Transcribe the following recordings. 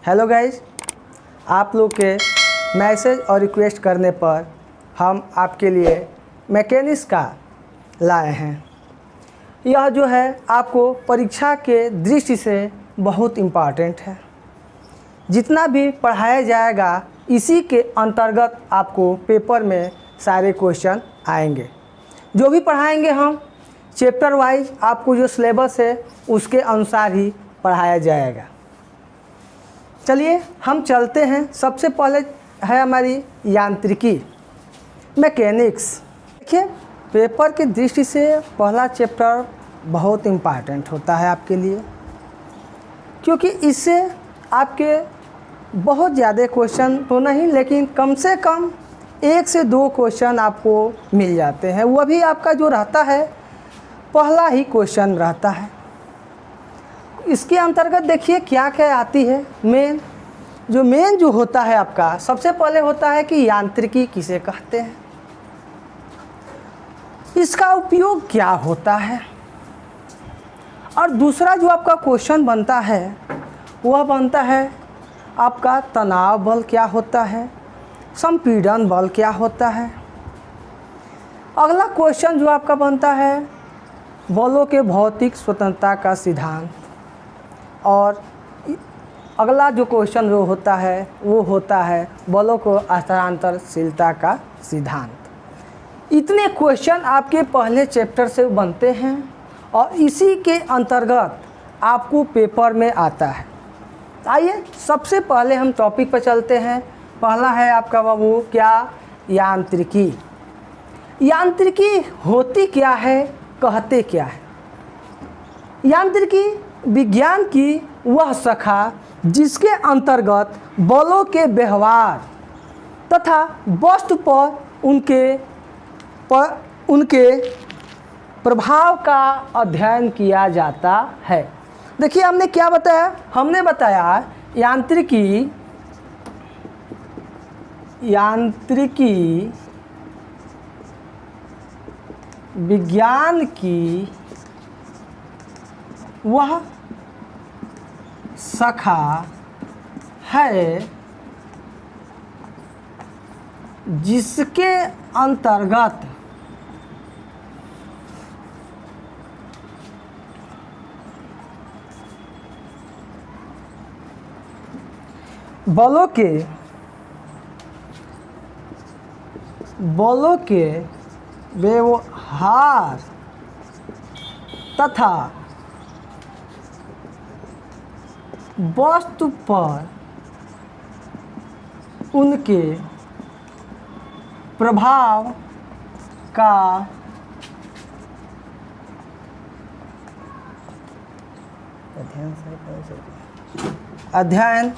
Hello guys, आप लोग के मैसेज और रिक्वेस्ट करने पर हम आपके लिए मैकेनिक्स का लाए हैं। यह जो है आपको परीक्षा के दृष्टि से बहुत इम्पॉर्टेंट है। जितना भी पढ़ाया जाएगा इसी के अंतर्गत आपको पेपर में सारे क्वेश्चन आएंगे। जो भी पढ़ाएंगे हम चैप्टर वाइज आपको जो सिलेबस है उसके अनुसार ही पढ़ाया जाएगा। चलिए हम चलते हैं। सबसे पहले है हमारी यांत्रिकी, मैकेनिक्स। देखिए, पेपर की दृष्टि से पहला चैप्टर बहुत इम्पॉर्टेंट होता है आपके लिए, क्योंकि इससे आपके बहुत ज़्यादा क्वेश्चन तो नहीं, लेकिन कम से कम 1 से 2 क्वेश्चन आपको मिल जाते हैं। वह भी आपका जो रहता है पहला ही क्वेश्चन रहता है। इसके अंतर्गत देखिए क्या क्या आती है। मेन जो होता है आपका, सबसे पहले होता है कि यांत्रिकी किसे कहते हैं, इसका उपयोग क्या होता है, और दूसरा जो आपका क्वेश्चन बनता है वह बनता है आपका तनाव बल क्या होता है, संपीड़न बल क्या होता है। अगला क्वेश्चन जो आपका बनता है बलों के भौतिक स्वतंत्रता का सिद्धांत, और अगला जो क्वेश्चन जो होता है वो होता है बलों को हस्तांतरशीलता का सिद्धांत। इतने क्वेश्चन आपके पहले चैप्टर से बनते हैं और इसी के अंतर्गत आपको पेपर में आता है। आइए सबसे पहले हम टॉपिक पर चलते हैं। पहला है आपका बाबू क्या, यांत्रिकी। यांत्रिकी होती क्या है, कहते क्या है। यांत्रिकी विज्ञान की वह शाखा जिसके अंतर्गत बलों के व्यवहार तथा वस्तु पर उनके प्रभाव का अध्ययन किया जाता है। देखिए हमने क्या बताया, हमने बताया यांत्रिकी विज्ञान की वह शाखा है जिसके अंतर्गत बलों के व्यवहार तथा वस्तु पर उनके प्रभाव का अध्ययन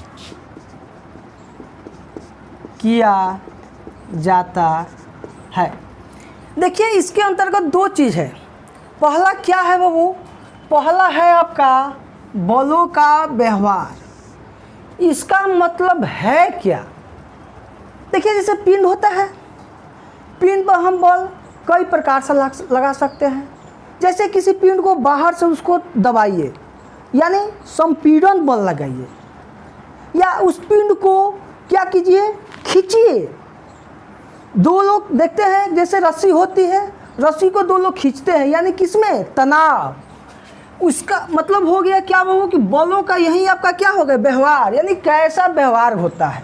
किया जाता है। देखिए इसके अंतर्गत 2 चीज़ है। पहला क्या है वो, पहला है आपका बलों का व्यवहार। इसका मतलब है क्या। देखिए जैसे पिंड होता है, पिंड पर हम बल कई प्रकार से लगा सकते हैं। जैसे किसी पिंड को बाहर से उसको दबाइए, यानी संपीड़न बल लगाइए, या उस पिंड को क्या कीजिए, खींचिए। 2 लोग देखते हैं, जैसे रस्सी होती है, रस्सी को 2 लोग खींचते हैं, यानी किसमें, तनाव। उसका मतलब हो गया क्या वो कि बलों का यही आपका क्या हो गया, व्यवहार, यानी कैसा व्यवहार होता है।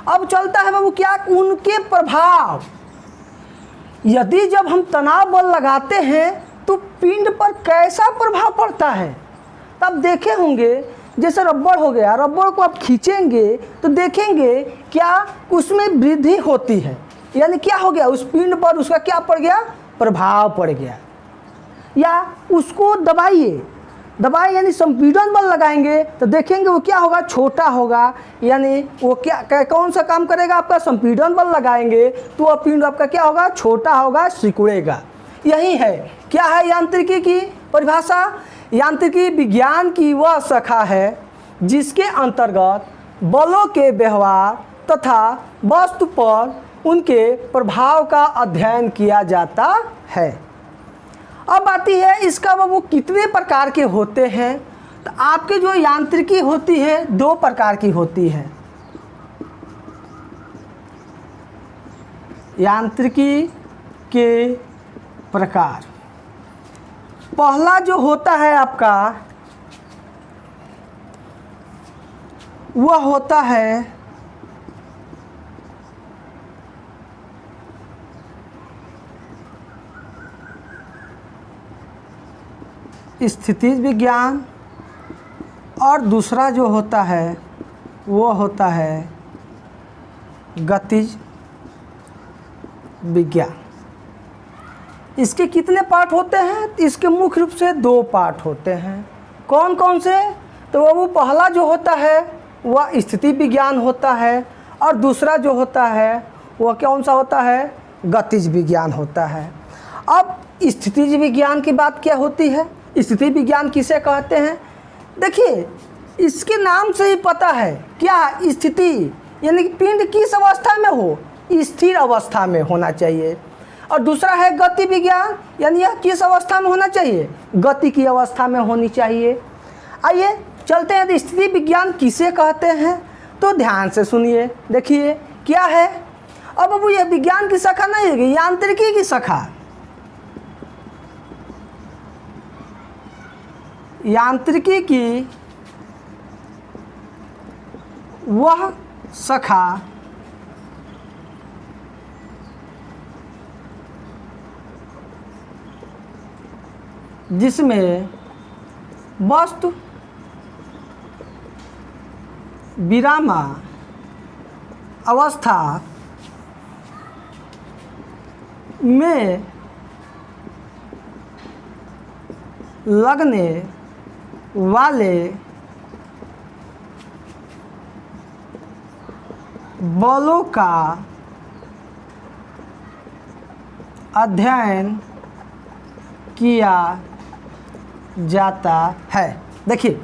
अब चलता है बाबू क्या, उनके प्रभाव। यदि जब हम तनाव बल लगाते हैं तो पिंड पर कैसा प्रभाव पड़ता है, तब देखे होंगे। जैसे रबड़ हो गया, रबड़ को आप खींचेंगे तो देखेंगे क्या उसमें वृद्धि होती है, यानी क्या हो गया, उस पिंड पर उसका क्या पड़ गया, प्रभाव पड़ गया। या उसको दबाइए यानी संपीड़न बल लगाएंगे तो देखेंगे वो क्या होगा, छोटा होगा, यानी वो क्या कौन सा काम करेगा आपका, संपीड़न बल लगाएंगे तो वह पिंड आपका क्या होगा, छोटा होगा, सिकुड़ेगा। यही है क्या है यांत्रिकी की परिभाषा। यांत्रिकी विज्ञान की वह शाखा है जिसके अंतर्गत बलों के व्यवहार तथा वस्तु पर उनके प्रभाव का अध्ययन किया जाता है। अब आती है इसका वो कितने प्रकार के होते हैं। तो आपकी जो यांत्रिकी होती है दो प्रकार की होती है। यांत्रिकी के प्रकार, पहला जो होता है आपका वह होता है स्थितिज विज्ञान और दूसरा जो होता है वो होता है गतिज विज्ञान। इसके कितने पार्ट होते हैं? इसके मुख्य रूप से दो पार्ट होते हैं। कौन कौन से? तो वो पहला जो होता है वह स्थिति विज्ञान होता है और दूसरा जो होता है वह कौन सा होता है? गतिज विज्ञान होता है। अब स्थितिज विज्ञान की बात क्या होती है? स्थिति विज्ञान किसे कहते हैं? देखिए इसके नाम से ही पता है क्या स्थिति यानी कि पिंड किस अवस्था में हो? स्थिर अवस्था में होना चाहिए। और दूसरा है गति विज्ञान यानी यह किस अवस्था में होना चाहिए? गति की अवस्था में होनी चाहिए। आइए चलते हैं तो स्थिति विज्ञान किसे कहते हैं, तो ध्यान से सुनिए। देखिए क्या है, अब वो ये विज्ञान की शाखा नहीं है, यांत्रिकी की शाखा। यांत्रिकी की वह शाखा जिसमें वस्तु विरामा अवस्था में लगने वाले बलों का अध्ययन किया जाता है। देखिए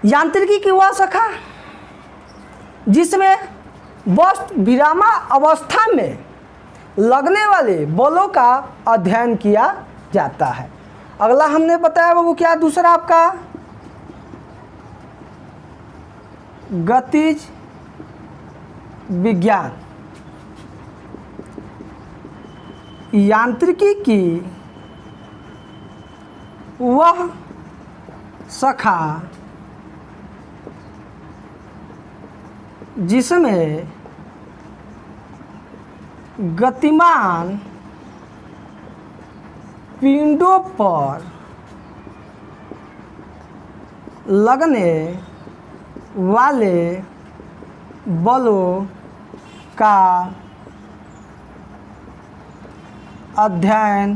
यांत्रिकी की वह शाखा जिसमें वस्तु विरामा अवस्था में लगने वाले बलों का अध्ययन किया जाता है। अगला हमने बताया वो क्या? दूसरा आपका गतिज विज्ञान। यांत्रिकी की वह शाखा जिसमें गतिमान पिंडों पर लगने वाले बलों का अध्ययन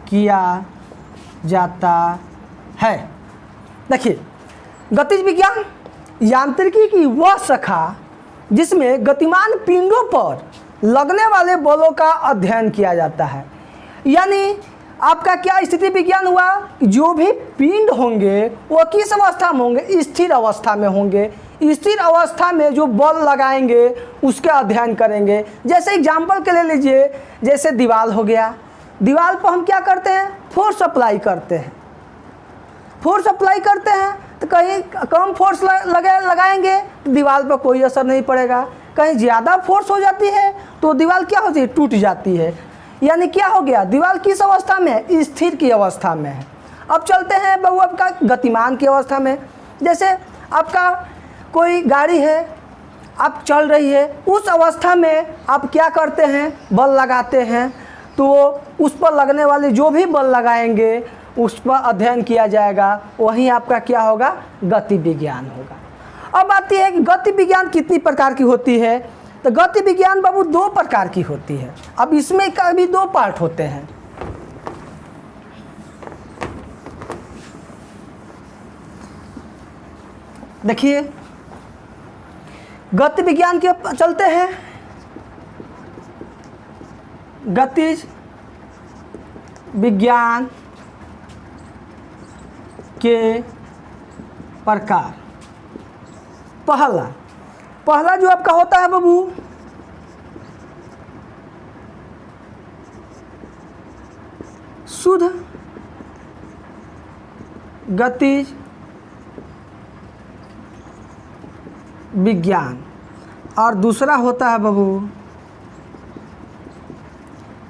किया जाता है। देखिए गतिज विज्ञान यांत्रिकी की वह शाखा जिसमें गतिमान पिंडों पर लगने वाले बलों का अध्ययन किया जाता है। यानी आपका क्या स्थिति विज्ञान हुआ? जो भी पिंड होंगे वो किस अवस्था में होंगे? स्थिर अवस्था में होंगे। स्थिर अवस्था में जो बल लगाएंगे उसका अध्ययन करेंगे। जैसे एग्जाम्पल के ले लीजिए, जैसे दीवार हो गया, दीवार पर हम क्या करते हैं? फोर्स अप्लाई करते हैं। फोर्स अप्लाई करते हैं तो कहीं कम फोर्स लगाएंगे तो दीवार पर कोई असर नहीं पड़ेगा। कहीं ज़्यादा फोर्स हो जाती है तो दीवार क्या होती है? टूट जाती है। यानी क्या हो गया? दीवार किस अवस्था में है? स्थिर की अवस्था में है। अब चलते हैं बहू आपका गतिमान की अवस्था में। जैसे आपका कोई गाड़ी है, आप चल रही है, उस अवस्था में आप क्या करते हैं? बल लगाते हैं। तो उस पर लगने वाले जो भी बल लगाएंगे उस पर अध्ययन किया जाएगा। वही आपका क्या होगा? गति विज्ञान होगा। अब आती है कि गति विज्ञान कितनी प्रकार की होती है? तो गति विज्ञान बाबू दो प्रकार की होती है। अब इसमें का भी दो पार्ट होते हैं। देखिए गति विज्ञान के चलते हैं। गतिज विज्ञान के प्रकार। पहला जो आपका होता है बाबू शुद्ध गतिज विज्ञान, और दूसरा होता है बाबू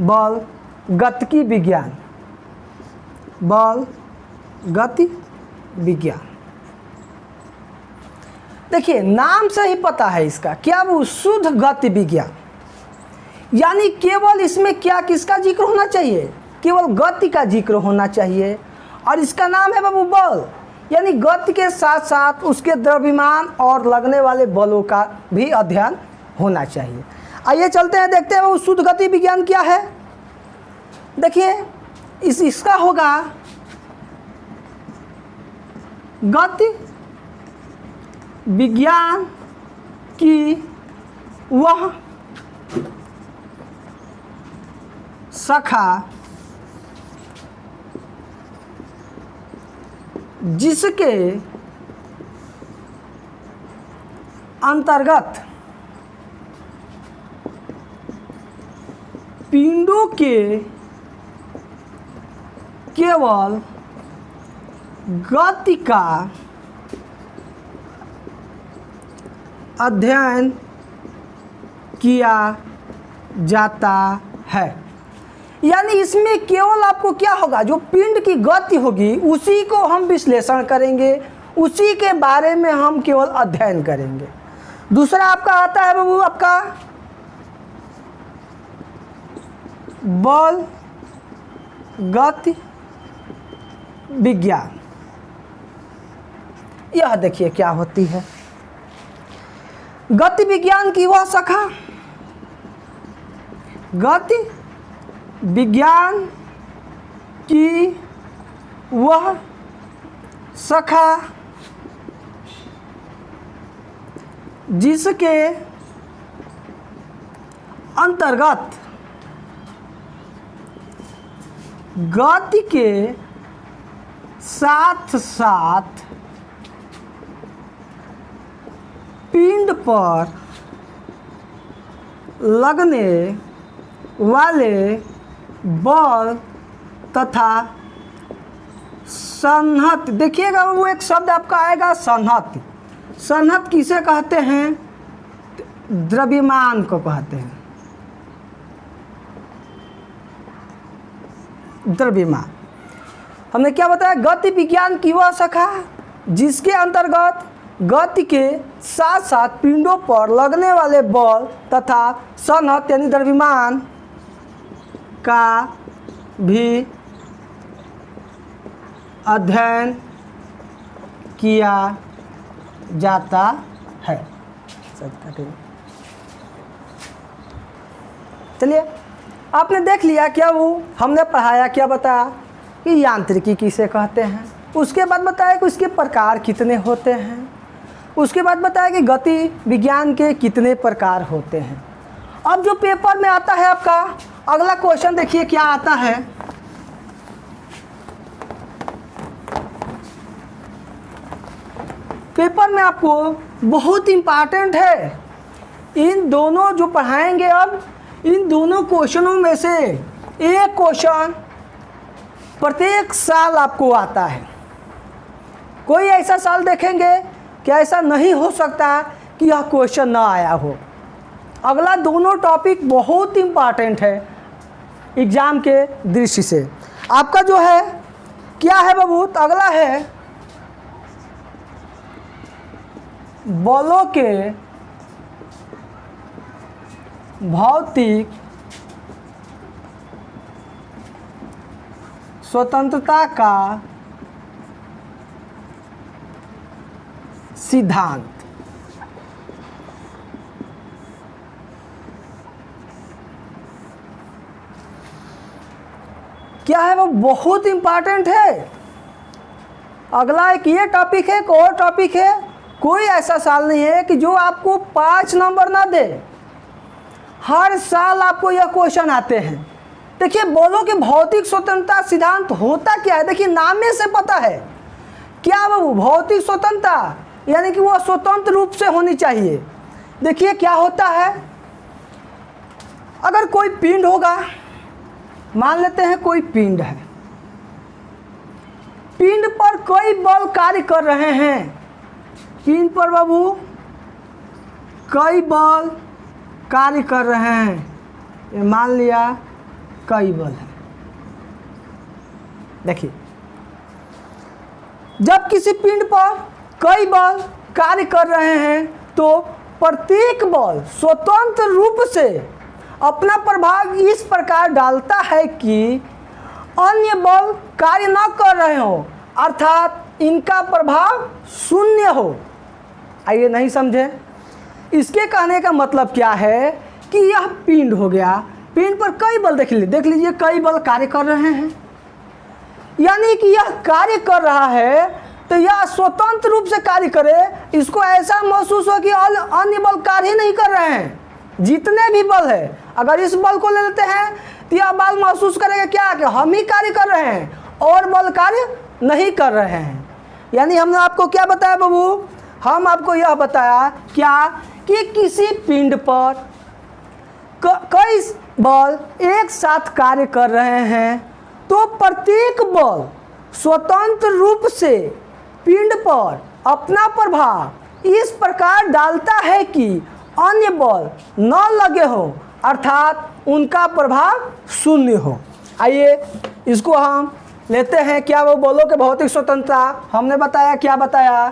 बल गतिकी विज्ञान, बल गति विज्ञान। देखिए नाम से ही पता है इसका क्या, वो शुद्ध गति विज्ञान, यानी केवल इसमें क्या किसका जिक्र होना चाहिए, केवल गति का जिक्र होना चाहिए। और इसका नाम है बाबू बल, यानी गति के साथ साथ उसके द्रव्यमान और लगने वाले बलों का भी अध्ययन होना चाहिए। आइए चलते हैं, देखते हैं वो शुद्ध गति विज्ञान क्या है। देखिए इसका होगा गति विज्ञान की वह शाखा जिसके अंतर्गत पिंडों के केवल गति का अध्ययन किया जाता है। यानी इसमें केवल आपको क्या होगा, जो पिंड की गति होगी उसी को हम विश्लेषण करेंगे, उसी के बारे में हम केवल अध्ययन करेंगे। दूसरा आपका आता है बाबू आपका बल गति विज्ञान। यह देखिए क्या होती है, गति विज्ञान की वह शाखा, गति विज्ञान की वह शाखा जिसके अंतर्गत गति के साथ साथ पिंड पर लगने वाले बल तथा संहत। देखिएगा वो एक शब्द आपका आएगा संहत। संहत किसे कहते हैं, द्रव्यमान को कहते हैं, द्रव्यमान। हमने क्या बताया, गति विज्ञान की वह शाखा जिसके अंतर्गत गति के साथ साथ पिंडों पर लगने वाले बल तथा संहत यानी द्रव्यमान का भी अध्ययन किया जाता है। चलिए आपने देख लिया क्या, वो हमने पढ़ाया क्या, बताया कि यांत्रिकी किसे कहते हैं, उसके बाद बताया कि उसके प्रकार कितने होते हैं, उसके बाद बताया कि गति विज्ञान के कितने प्रकार होते हैं। अब जो पेपर में आता है आपका अगला क्वेश्चन देखिए क्या आता है, पेपर में आपको बहुत इम्पॉर्टेंट है, इन दोनों जो पढ़ाएंगे अब, इन दोनों क्वेश्चनों में से एक क्वेश्चन प्रत्येक साल आपको आता है। कोई ऐसा साल देखेंगे कि ऐसा नहीं हो सकता कि यह क्वेश्चन ना आया हो। अगला दोनों टॉपिक बहुत इम्पॉर्टेंट है एग्ज़ाम के दृष्टि से। आपका जो है क्या है बाबू, तो अगला है बलों के भौतिक स्वतंत्रता का सिद्धांत। क्या है वो, बहुत इंपॉर्टेंट है। अगला एक ये टॉपिक है, एक और टॉपिक है। कोई ऐसा साल नहीं है कि जो आपको 5 नंबर ना दे, हर साल आपको यह क्वेश्चन आते हैं। देखिए बलों के भौतिक स्वतंत्रता सिद्धांत होता क्या है, देखिए नाम में से पता है क्या वो भौतिक स्वतंत्रता, यानी कि वो स्वतंत्र रूप से होनी चाहिए। देखिए क्या होता है, अगर कोई पिंड होगा, मान लेते हैं कोई पिंड है, पिंड पर कोई बल कार्य कर रहे हैं, पिंड पर बाबू कई बल कार्य कर रहे हैं, ये मान लिया कई बल है। देखिए, जब किसी पिंड पर कई बल कार्य कर रहे हैं तो प्रत्येक बल स्वतंत्र रूप से अपना प्रभाव इस प्रकार डालता है कि अन्य बल कार्य न कर रहे हो, अर्थात इनका प्रभाव शून्य हो। आइए नहीं समझे, इसके कहने का मतलब क्या है कि यह पिंड हो गया, पिंड पर कई बल देख लीजिए कई बल कार्य कर रहे हैं, यानी कि यह कार्य कर रहा है तो यह स्वतंत्र रूप से कार्य करे, इसको ऐसा महसूस हो कि अन्य बल कार्य ही नहीं कर रहे हैं। जितने भी बल है, अगर इस बल को ले लेते हैं तो यह बल महसूस करेगा क्या कि हम ही कार्य कर रहे हैं और बल कार्य नहीं कर रहे हैं। यानी हमने आपको क्या बताया बाबू, हम आपको यह बताया क्या कि किसी पिंड पर कई बल एक साथ कार्य कर रहे हैं तो प्रत्येक बल स्वतंत्र रूप से पिंड पर अपना प्रभाव इस प्रकार डालता है कि अन्य बल न लगे हो, अर्थात उनका प्रभाव शून्य हो। आइए इसको हम लेते हैं, क्या वो बलों के भौतिक स्वतंत्रता हमने बताया, क्या बताया,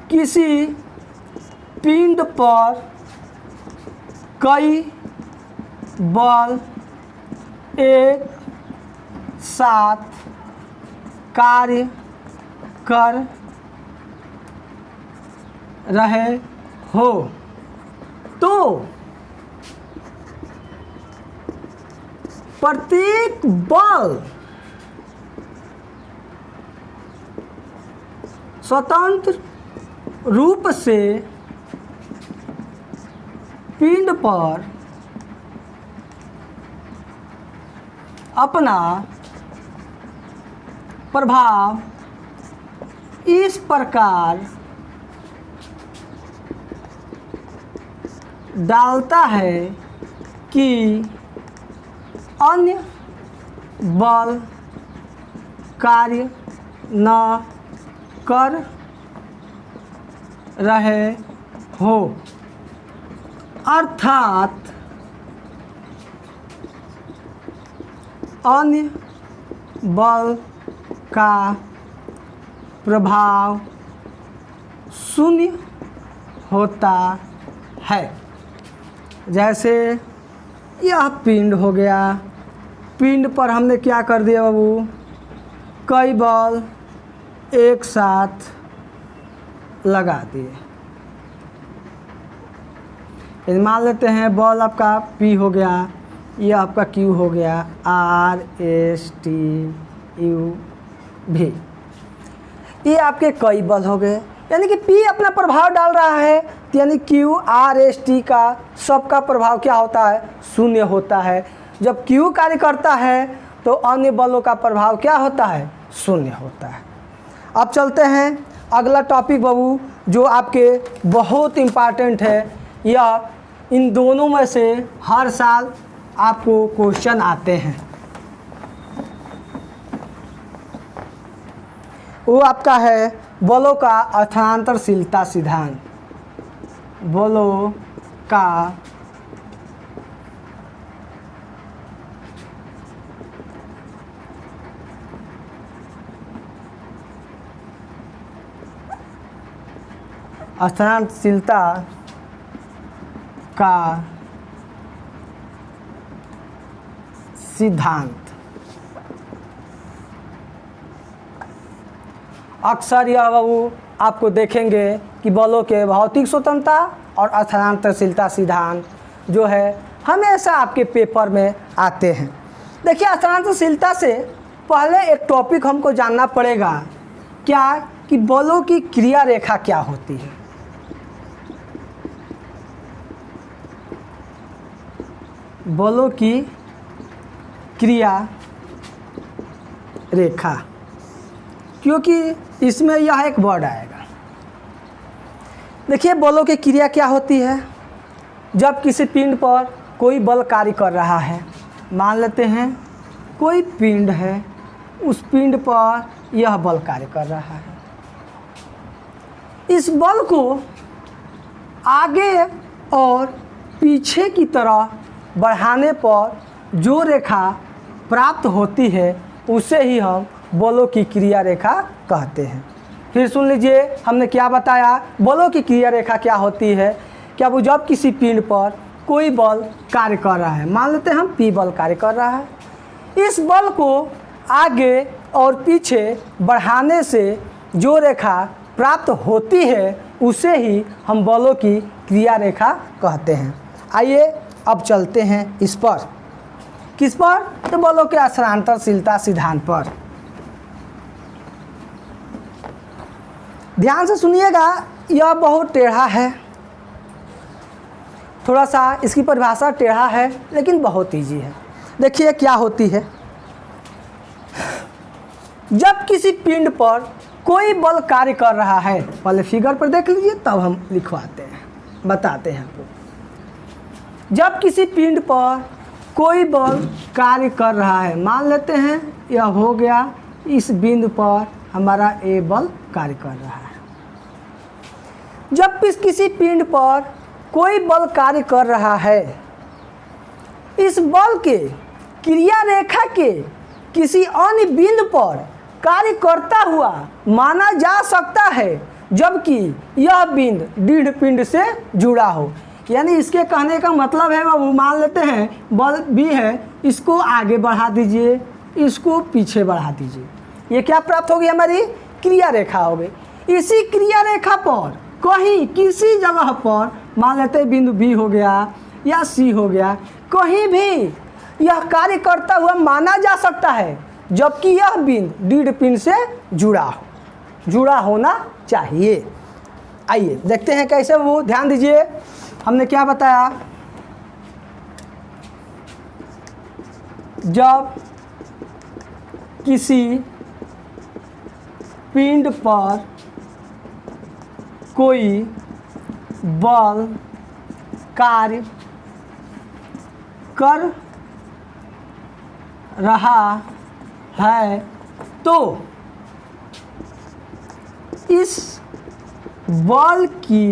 किसी पिंड पर कई बल एक साथ कार्य कर रहे हो तो प्रत्येक बल स्वतंत्र रूप से पिंड पर अपना प्रभाव इस प्रकार डालता है कि अन्य बल कार्य न कर रहे हो, अर्थात अन्य बल का प्रभाव शून्य होता है। जैसे यह पिंड हो गया, पिंड पर हमने क्या कर दिया बाबू, कई बल एक साथ लगा दिए। मान लेते हैं बल आपका P हो गया, यह आपका Q हो गया, R S T U V, ये आपके कई बल हो गए। यानी कि P अपना प्रभाव डाल रहा है, तो यानी Q R S T का सबका प्रभाव क्या होता है, शून्य होता है। जब Q कार्य करता है तो अन्य बलों का प्रभाव क्या होता है, शून्य होता है। अब चलते हैं अगला टॉपिक बाबू, जो आपके बहुत इम्पॉर्टेंट है। यह इन दोनों में से हर साल आपको क्वेश्चन आते हैं। वो आपका है बलों का स्थानांतरशीलता सिद्धांत। बलों का स्थानांतरशीलता का सिद्धांत। अक्सर यह बाबू आपको देखेंगे कि बलों के भौतिक स्वतंत्रता और स्थानांतरशीलता सिद्धांत जो है हमेशा आपके पेपर में आते हैं। देखिए, स्थानांतरशीलता से पहले एक टॉपिक हमको जानना पड़ेगा, क्या कि बलों की क्रिया रेखा क्या होती है। बलों की क्रिया रेखा, क्योंकि इसमें यह एक वर्ड आएगा। देखिए, बलों की क्रिया क्या होती है। जब किसी पिंड पर कोई बल कार्य कर रहा है, मान लेते हैं कोई पिंड है, उस पिंड पर यह बल कार्य कर रहा है। इस बल को आगे और पीछे की तरह बढ़ाने पर जो रेखा प्राप्त होती है उसे ही हम बलों की क्रिया रेखा कहते हैं। फिर सुन लीजिए हमने क्या बताया, बलों की क्रिया रेखा क्या होती है। क्या वो जब किसी पिंड पर कोई बल कार्य कर रहा है, मान लेते हैं हम P बल कार्य कर रहा है, इस बल को आगे और पीछे बढ़ाने से जो रेखा प्राप्त होती है उसे ही हम बलों की क्रिया रेखा कहते हैं। आइए अब चलते हैं इस पर, किस पर, तो बलों के स्थानांतरशीलता सिद्धांत पर। ध्यान से सुनिएगा, यह बहुत टेढ़ा है, थोड़ा सा इसकी परिभाषा टेढ़ा है लेकिन बहुत इजी है। देखिए क्या होती है, जब किसी पिंड पर कोई बल कार्य कर रहा है, पहले फिगर पर देख लीजिए तब हम लिखवाते हैं, बताते हैं आपको। जब किसी पिंड पर कोई बल कार्य कर रहा है, मान लेते हैं यह हो गया, इस बिंदु पर हमारा ए बल कार्य कर रहा है। जब किसी पिंड पर कोई बल कार्य कर रहा है, इस बल के क्रिया रेखा के किसी अन्य बिंदु पर कार्य करता हुआ माना जा सकता है, जबकि यह बिंदु दृढ़ पिंड से जुड़ा हो। यानी इसके कहने का मतलब है, वो मान लेते हैं बल भी है, इसको आगे बढ़ा दीजिए, इसको पीछे बढ़ा दीजिए, ये क्या प्राप्त होगी, हमारी क्रिया रेखा हो गई। इसी क्रिया रेखा पर कहीं किसी जगह पर मान लेते हैं बिंदु बी हो गया या सी हो गया, कहीं भी यह कार्य करता हुआ माना जा सकता है, जबकि यह बिंदु दृढ़ पिंड से जुड़ा होना चाहिए। आइए देखते हैं कैसे, वो ध्यान दीजिए हमने क्या बताया। जब किसी पिंड पर कोई बल कार्य कर रहा है तो इस बल की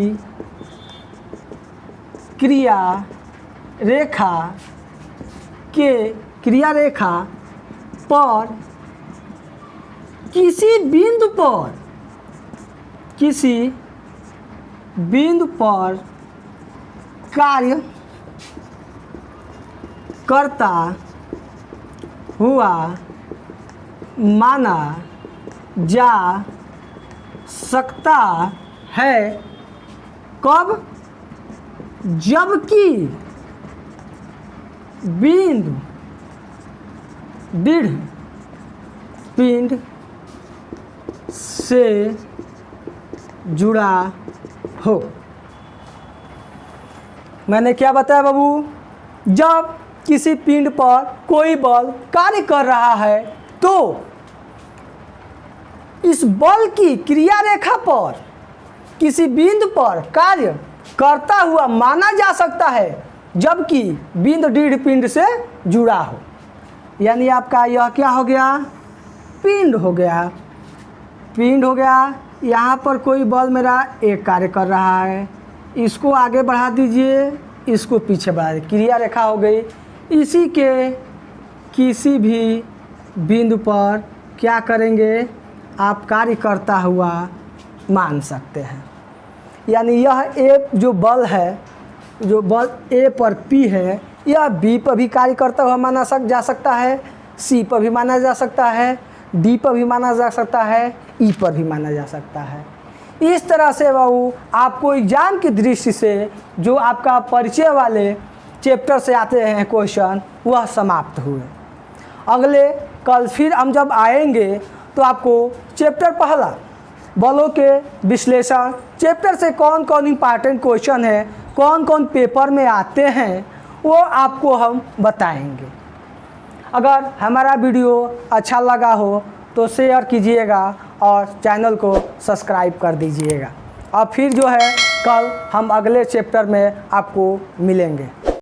क्रिया रेखा पर किसी बिंदु पर कार्य करता हुआ माना जा सकता है, कब, जबकि बिंदु दृढ़ पिंड से जुड़ा हो। मैंने क्या बताया बाबू, जब किसी पिंड पर कोई बल कार्य कर रहा है तो इस बल की क्रिया रेखा पर किसी बिंदु पर कार्य करता हुआ माना जा सकता है, जबकि बिंदु दृढ़ पिंड से जुड़ा हो। यानी आपका यह क्या हो गया, पिंड हो गया। यहाँ पर कोई बल मेरा एक कार्य कर रहा है, इसको आगे बढ़ा दीजिए, इसको पीछे बढ़ा दीजिए, क्रिया रेखा हो गई। इसी के किसी भी बिंदु पर क्या करेंगे, आप कार्य करता हुआ मान सकते हैं। यानी यह ए जो बल है, जो बल ए पर पी है, यह बी पर भी कार्य करता हुआ माना जा सकता है, सी पर भी माना जा सकता है, डी पर भी माना जा सकता है, ई पर भी माना जा सकता है। इस तरह से बाबू आपको एग्जाम की दृष्टि से जो आपका परिचय वाले चैप्टर से आते हैं क्वेश्चन, वह समाप्त हुए। अगले कल फिर हम जब आएंगे तो आपको चैप्टर पहला बलों के विश्लेषण, चैप्टर से कौन कौन इम्पॉर्टेंट क्वेश्चन है, कौन कौन पेपर में आते हैं, वो आपको हम बताएंगे। अगर हमारा वीडियो अच्छा लगा हो तो शेयर कीजिएगा और चैनल को सब्सक्राइब कर दीजिएगा। और फिर जो है कल हम अगले चैप्टर में आपको मिलेंगे।